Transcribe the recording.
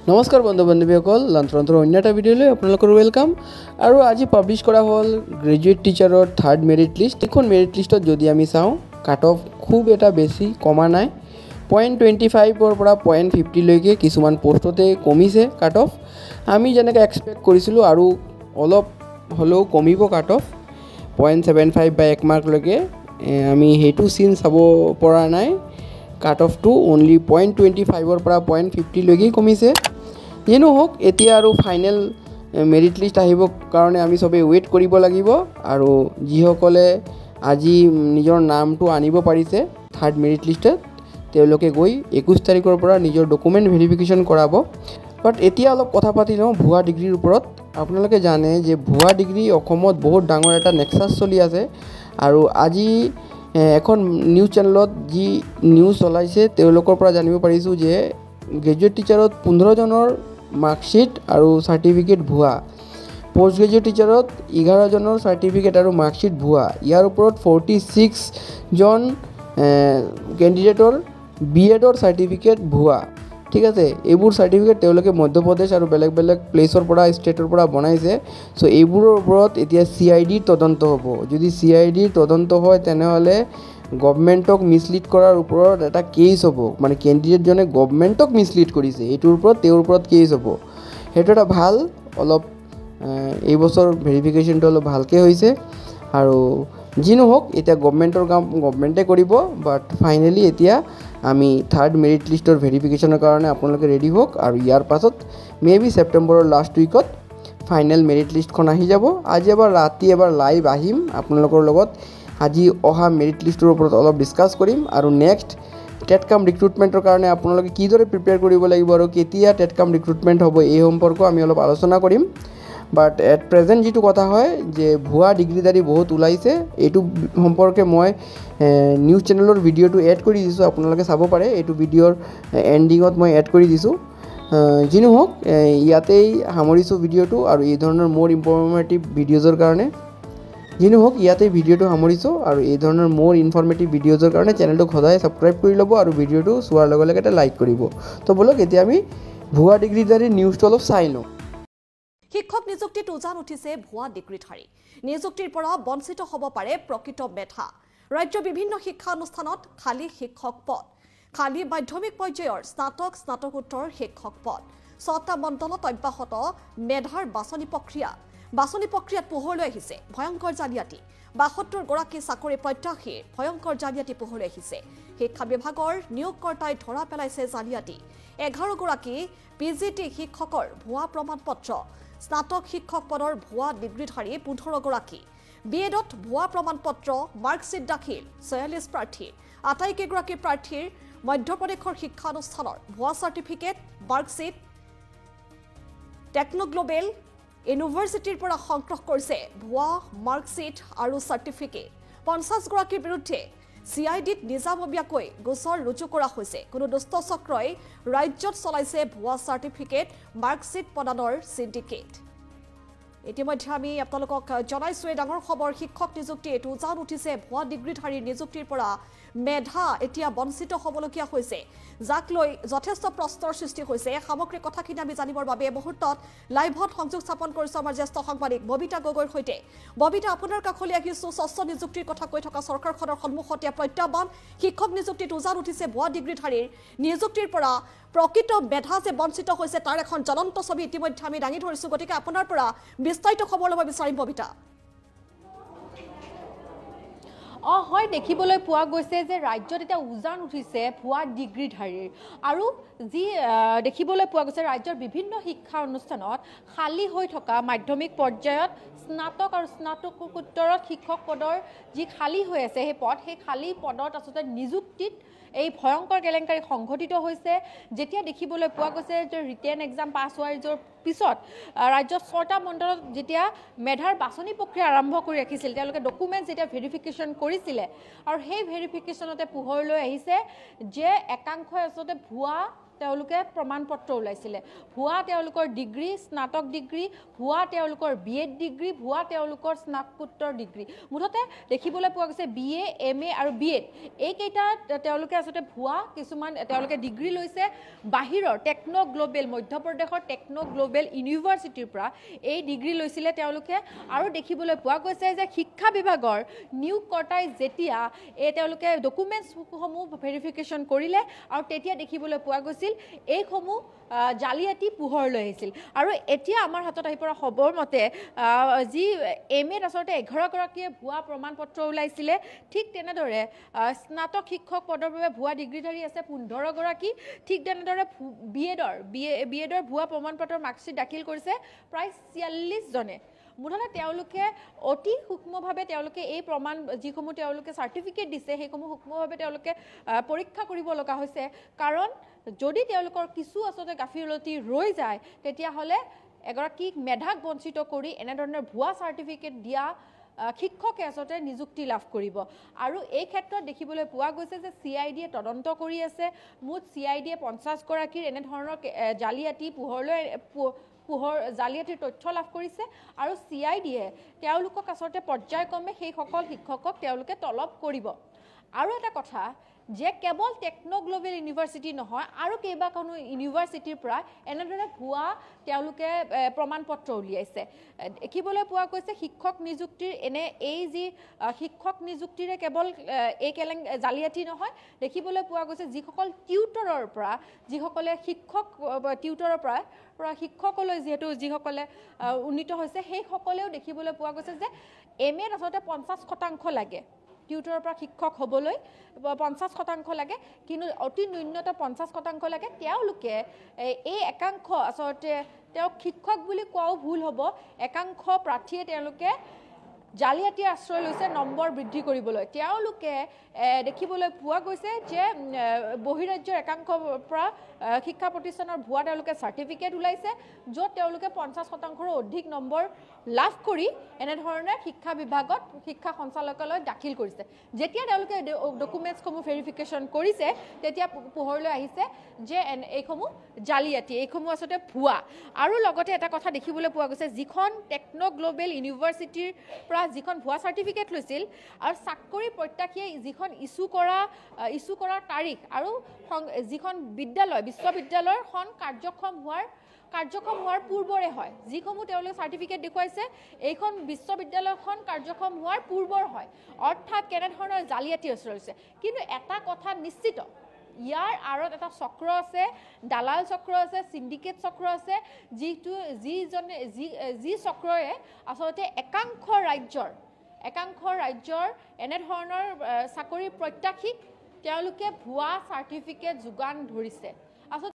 নমস্কাৰ বন্ধু বান্ধৱীসকল, লাঞ্চৰ অন্য এটা ভিডিঅ'লৈ আপোনালোকৰ ৱেলকাম। আৰু আজি পাব্লিছ কৰা হ'ল গ্ৰেজুৱেট টিচাৰৰ থাৰ্ড মেৰিট লিষ্ট। এইখন মেৰিট লিষ্টত যদি আমি চাওঁ, কাট অফ খুব এটা বেছি কমা নাই। 0.25ৰ পৰা 0.50লৈকে কিছুমান পোষ্টতে কমিছে কাট অফ। আমি যেনেকৈ এক্সপেক্ট কৰিছিলোঁ আৰু অলপ হ'লেও কমিব কাট অফ 0.75 বা 1 মাৰ্কলৈকে। আমি সেইটো চিন চাব পৰা নাই। কাট অফটো অনলি 0.25ৰ পৰা 0.50লৈকে কমিছে। যেনো হওক, এতিয়া আৰু ফাইনেল মেৰিট লিষ্ট আহিবৰ কাৰণে আমি চবেই ৱেইট কৰিব লাগিব। আৰু যিসকলে আজি নিজৰ নামটো আনিব পাৰিছে থাৰ্ড মেৰিট লিষ্টত, তেওঁলোকে গৈ 21 তাৰিখৰ পৰা নিজৰ ডকুমেণ্ট ভেৰিফিকেশ্যন কৰাব। বাট এতিয়া অলপ কথা পাতি লওঁ ভুৱা ডিগ্ৰীৰ ওপৰত। আপোনালোকে জানে যে ভুৱা ডিগ্ৰী অসমত বহুত ডাঙৰ এটা নেক্সাছ চলি আছে। আৰু আজি এখন নিউজ চেনেলত যি নিউজ চলাইছে তেওঁলোকৰ পৰা জানিব পাৰিছোঁ যে গ্ৰেজুৱেট টিচাৰত 15জনৰ মাৰ্কশ্বিট আৰু চাৰ্টিফিকেট ভুৱা, পষ্ট গ্ৰেজুৱেট টিচাৰত 11জনৰ চাৰ্টিফিকেট আৰু মাৰ্কশ্বিট ভুৱা। ইয়াৰ ওপৰত 46জন কেণ্ডিডেটৰ BEdৰ চাৰ্টিফিকেট ভুৱা। ঠিক আছে, এইবোৰ চাৰ্টিফিকেট তেওঁলোকে মধ্যপ্ৰদেশ আৰু বেলেগ বেলেগ প্লেচৰ পৰা ষ্টেটৰ পৰা বনাইছে। চ' এইবোৰৰ ওপৰত এতিয়া CIDৰ তদন্ত হ'ব। যদি CIDৰ তদন্ত হয় তেনেহ'লে গভমেণ্টক মিছলিড কৰাৰ ওপৰত এটা কেছ হ'ব। মানে কেণ্ডিডেটজনে গভমেণ্টক মিছলিড কৰিছে, এইটোৰ ওপৰত তেওঁৰ ওপৰত কেছ হ'ব। সেইটো এটা ভাল, অলপ এইবছৰ ভেৰিফিকেশ্যনটো অলপ ভালকৈ হৈছে। আৰু যি নহওক, এতিয়া গভমেণ্টৰ কাম গভমেণ্টে কৰিব। বাট ফাইনেলি এতিয়া আমি থাৰ্ড মেৰিট লিষ্টৰ ভেৰিফিকেশ্যনৰ কাৰণে আপোনালোকে ৰেডি হওক। আৰু ইয়াৰ পাছত মেবি ছেপ্টেম্বৰৰ লাষ্ট উইকত ফাইনেল মেৰিট লিষ্টখন আহি যাব। আজি এবাৰ ৰাতি লাইভ আহিম আপোনালোকৰ লগত। আজি অহা মেৰিট লিষ্টৰ ওপৰত অলপ ডিছকাছ কৰিম। আৰু নেক্সট টেটকাম ৰিক্ৰুটমেণ্টৰ কাৰণে আপোনালোকে কিদৰে প্ৰিপেয়াৰ কৰিব লাগিব আৰু কেতিয়া টেটকাম ৰিক্ৰুটমেণ্ট হ'ব এই সম্পৰ্কেও আমি অলপ আলোচনা কৰিম। বাট এট প্ৰেজেণ্ট যিটো কথা হয় যে ভুৱা ডিগ্ৰীধাৰী বহুত ওলাইছে, এইটো সম্পৰ্কে মই নিউজ চেনেলৰ ভিডিঅ'টো এড কৰি দিছোঁ, আপোনালোকে চাব পাৰে। এইটো ভিডিঅ'ৰ এণ্ডিঙত মই এড কৰি দিছোঁ। যি নহওক, ইয়াতেই সামৰিছোঁ ভিডিঅ'টো। আৰু এই ধৰণৰ মোৰ ইনফৰ্মেটিভ ভিডিঅ'জৰ কাৰণে ইয়াতে ভিডিঅ'টো সামৰিছোঁ। আৰু এই ধৰণৰ মোৰ ইনফৰ্মেটিভ ভিডিঅ'জৰ কাৰণে চেনেলটোক সদায় ছাবস্ক্ৰাইব কৰি ল'ব আৰু ভিডিঅ'টো চোৱাৰ লগে লগে এটা লাইক কৰিব। তো বলক এতিয়া আমি ভুৱা ডিগ্ৰীধাৰী নিউজটো অলপ চাই লওঁ। শিক্ষক নিযুক্তিত উজান উঠিছে ভুৱা ডিগ্ৰীধাৰী। নিযুক্তিৰ পৰা বঞ্চিত হ'ব পাৰে প্ৰকৃত মেধা। ৰাজ্যৰ বিভিন্ন শিক্ষানুষ্ঠানত খালী শিক্ষক পদ, খালী মাধ্যমিক পৰ্যায়ৰ স্নাতকোত্তৰ শিক্ষক পদ। 6টা মণ্ডলত অব্যাহত মেধাৰ বাছনি প্ৰক্ৰিয়াত পোহৰলৈ আহিছে ভয়ংকৰ জালিয়াতি। 72গৰাকী চাকৰি প্ৰত্যাশীৰ ভয়ংকৰ জালিয়াতি পোহৰলৈ আহিছে। শিক্ষা বিভাগৰ নিয়োগকৰ্তাই ধৰা পেলাইছে জালিয়াতি। 11গৰাকী PGT শিক্ষকৰ ভুৱা প্ৰমাণ পত্ৰ, স্নাতক শিক্ষক পদৰ ভুৱা ডিগ্ৰীধাৰী 15গৰাকী। BEdত ভুৱা প্ৰমাণ পত্ৰ, মাৰ্কশ্বিট দাখিল 46 প্ৰাৰ্থীৰ। আটাইকেইগৰাকী প্ৰাৰ্থীৰ মধ্যপ্ৰদেশৰ শিক্ষানুষ্ঠানৰ ভুৱা চাৰ্টিফিকেট, মাৰ্কশ্বিট টেকনোগ্লোবেল ইউনিভাৰ্চিটিৰ পৰা সংগ্ৰহ কৰিছে ভুৱা মাৰ্কশ্বিট আৰু চাৰ্টিফিকেট। 50গৰাকীৰ বিৰুদ্ধে CIDত নিজাববীয়াকৈ গোচৰ ৰুজু কৰা হৈছে। কোনো দুষ্ট চক্ৰই ৰাজ্যত চলাইছে ভুৱা চাৰ্টিফিকেট, মাৰ্কশ্বিট প্ৰদানৰ চিণ্ডিকেট। ইতিমধ্যে আমি আপোনালোকক জনাইছোঁ এই ডাঙৰ খবৰ। শিক্ষক নিযুক্তি এইটো উজান উঠিছে ভুৱা ডিগ্ৰীধাৰীৰ নিযুক্তিৰ পৰা। মেধা এতিয়া বঞ্চিত হ'বলগীয়া হৈছে, যাক লৈ যথেষ্ট প্ৰশ্নৰ সৃষ্টি হৈছে। সামগ্ৰিক কথাখিনি আমি জানিবৰ বাবে মুহূৰ্তত লাইভত সংযোগ স্থাপন কৰিছোঁ আমাৰ জ্যেষ্ঠ সাংবাদিক ববিতা গগৈৰ সৈতে। ববিতা, আপোনাৰ কাষলৈ আহিছোঁ। স্বচ্ছ নিযুক্তিৰ কথা কৈ থকা চৰকাৰখনৰ সন্মুখত এতিয়া প্ৰত্যাহ্বান। শিক্ষক নিযুক্তিত উজান উঠিছে ভুৱা ডিগ্ৰীধাৰীৰ নিযুক্তিৰ পৰা। প্ৰকৃত মেধা যে বঞ্চিত হৈছে তাৰ এখন জ্বলন্ত ছবি ইতিমধ্যে আমি দাঙি ধৰিছোঁ। গতিকে আপোনাৰ পৰা বিস্তাৰিত খবৰ ল'ব বিচাৰিম ববিতা। হয়, দেখিবলৈ পোৱা গৈছে যে ৰাজ্যত এতিয়া উজান উঠিছে ভুৱা ডিগ্ৰীধাৰীৰ। আৰু যি দেখিবলৈ পোৱা গৈছে ৰাজ্যৰ বিভিন্ন শিক্ষা অনুষ্ঠানত খালী হৈ থকা মাধ্যমিক পৰ্যায়ত স্নাতক আৰু স্নাতকোত্তৰত শিক্ষক পদৰ যি খালী হৈ আছে সেই খালী পদত আচলতে নিযুক্তিত এই ভয়ংকৰ কেলেংকাৰী সংঘটিত হৈছে। যেতিয়া দেখিবলৈ পোৱা গৈছে যে ৰিটেন এক্সাম পাছ হোৱাৰ পিছত ৰাজ্যত 6টা মণ্ডলত যেতিয়া মেধাৰ বাছনি প্ৰক্ৰিয়া আৰম্ভ কৰি ৰাখিছিল, তেওঁলোকে ডকুমেণ্টছ যেতিয়া ভেৰিফিকেশ্যন কৰিছিলে আৰু সেই ভেৰিফিকেশ্যনতে পোহৰলৈ আহিছে যে একাংশই আচলতে ভুৱা তেওঁলোকে প্ৰমাণপত্ৰ ওলাইছিলে ভুৱা তেওঁলোকৰ ডিগ্ৰী স্নাতক ডিগ্ৰী ভুৱা তেওঁলোকৰ বিএড ডিগ্ৰী ভুৱা তেওঁলোকৰ স্নাতকোত্তৰ ডিগ্ৰী মুঠতে দেখিবলৈ পোৱা গৈছে বিএ এমএ আৰু বিএড এইকেইটা তেওঁলোকে আচলতে ভুৱা কিছুমান তেওঁলোকে ডিগ্ৰী লৈছে বাহিৰৰ টেকনো গ্লোবেল মধ্যপ্ৰদেশৰ টেকনো গ্লোবেল ইউনিভাৰ্চিটিৰ পৰা এই ডিগ্ৰী লৈছিলে তেওঁলোকে আৰু দেখিবলৈ পোৱা গৈছে যে শিক্ষা বিভাগৰ নিয়োগকৰ্তাই যেতিয়া এই তেওঁলোকে ডকুমেণ্টছসমূহ ভেৰিফিকেশ্যন কৰিলে আৰু তেতিয়া দেখিবলৈ পোৱা গৈছিল এইসমূহ জালিয়াতি পোহৰলৈ আহিছিল আৰু এতিয়া আমাৰ হাতত আহি পৰা খবৰ মতে যি এমএত আচলতে 11 গৰাকীয়ে ভুৱা প্ৰমাণপত্ৰ ওলাইছিলে ঠিক তেনেদৰে স্নাতক শিক্ষক পদৰ বাবে ভুৱা ডিগ্ৰীধাৰী আছে 15 গৰাকী ঠিক তেনেদৰে বিএডৰ ভুৱা প্ৰমাণপত্ৰৰ মাৰ্কশ্বিট দাখিল কৰিছে প্ৰায় 46 জনে মুঠতে তেওঁলোকে অতি সূক্ষ্মভাৱে তেওঁলোকে এই প্ৰমাণ যিসমূহ তেওঁলোকে চাৰ্টিফিকেট দিছে সেইসমূহ সূক্ষ্মভাৱে তেওঁলোকে পৰীক্ষা কৰিব লগা হৈছে কাৰণ যদি তেওঁলোকৰ কিছু আচলতে গাফিলতি ৰৈ যায় তেতিয়াহ'লে এগৰাকী মেধাক বঞ্চিত কৰি এনেধৰণৰ ভুৱা চাৰ্টিফিকেট দিয়া শিক্ষকে আচলতে নিযুক্তি লাভ কৰিব আৰু এই ক্ষেত্ৰত দেখিবলৈ পোৱা গৈছে যে CIDয়ে তদন্ত কৰি আছে মুঠ CIDয়ে 50 গৰাকীৰ এনেধৰণৰ জালিয়াতি জালিয়াতিৰ তথ্য লাভ কৰিছে আৰু CIDয়ে তেওঁলোকক আচলতে পৰ্যায়ক্ৰমে সেই সকল শিক্ষকক তেওঁলোকে তলব কৰিব আৰু এটা কথা যে কেৱল টেকনো গ্লোবেল ইউনিভাৰ্চিটি নহয় আৰু কেইবাখনো ইউনিভাৰ্চিটিৰ পৰা এনেদৰে ভুৱা তেওঁলোকে প্ৰমাণপত্ৰ উলিয়াইছে দেখিবলৈ পোৱা গৈছে শিক্ষক নিযুক্তিৰ এই যি শিক্ষক নিযুক্তিৰে কেৱল এই জালিয়াতি নহয় দেখিবলৈ পোৱা গৈছে যিসকল টিউটৰৰ পৰা যিসকলে শিক্ষক টিউটৰৰ পৰা শিক্ষকলৈ যিহেতু যিসকলে উন্নীত হৈছে সেইসকলেও দেখিবলৈ পোৱা গৈছে যে এমএত আচলতে 50% লাগে টিউটৰৰ পৰা শিক্ষক হ'বলৈ 50% লাগে কিন্তু অতি ন্যূনতম 50% লাগে তেওঁলোকে এই একাংশ আচলতে তেওঁ শিক্ষক বুলি কোৱাও ভুল হ'ব একাংশ প্ৰাৰ্থীয়ে তেওঁলোকে জালিয়াতিৰ আশ্ৰয় লৈছে নম্বৰ বৃদ্ধি কৰিবলৈ তেওঁলোকে দেখিবলৈ পোৱা গৈছে যে বহিৰাজ্যৰ একাংশৰ পৰা শিক্ষা প্ৰতিষ্ঠানৰ ভুৱা তেওঁলোকে চাৰ্টিফিকেট ওলাইছে য'ত তেওঁলোকে 50%ৰো অধিক নম্বৰ লাভ কৰি এনেধৰণে শিক্ষা বিভাগত শিক্ষা সঞ্চালকালয়ত দাখিল কৰিছে যেতিয়া তেওঁলোকে ডকুমেণ্টছসমূহ ভেৰিফিকেশ্যন কৰিছে তেতিয়া পোহৰলৈ আহিছে যে এইসমূহ জালিয়াতি এইসমূহ আচলতে ভুৱা আৰু লগতে এটা কথা দেখিবলৈ পোৱা গৈছে যিখন টেকনো গ্লোবেল ইউনিভাৰ্চিটিৰ পৰা যিখন ভুৱা চাৰ্টিফিকেট লৈছিল আৰু চাকৰি প্ৰত্যাশীয়ে যিখন ইছ্যু কৰাৰ তাৰিখ আৰু যিখন বিশ্ববিদ্যালয়খন কাৰ্যক্ষম হোৱাৰ পূৰ্বৰে হয় যিসমূহ তেওঁলোকে চাৰ্টিফিকেট দেখুৱাইছে এইখন বিশ্ববিদ্যালয়খন কাৰ্যক্ষম হোৱাৰ পূৰ্বৰ হয় অৰ্থাৎ কেনেধৰণৰ জালিয়াতি হৈছে কিন্তু এটা কথা নিশ্চিত ইয়াৰ আৰত এটা চক্ৰ আছে দালাল চক্ৰ আছে সিন্ডিকেট চক্ৰ আছে যি চক্ৰয়ে আচলতে একাংশ ৰাজ্যৰ এনেধৰণৰ চাকৰি প্ৰত্যাশীক তেওঁলোকে ভুৱা চাৰ্টিফিকেট যোগান ধৰিছে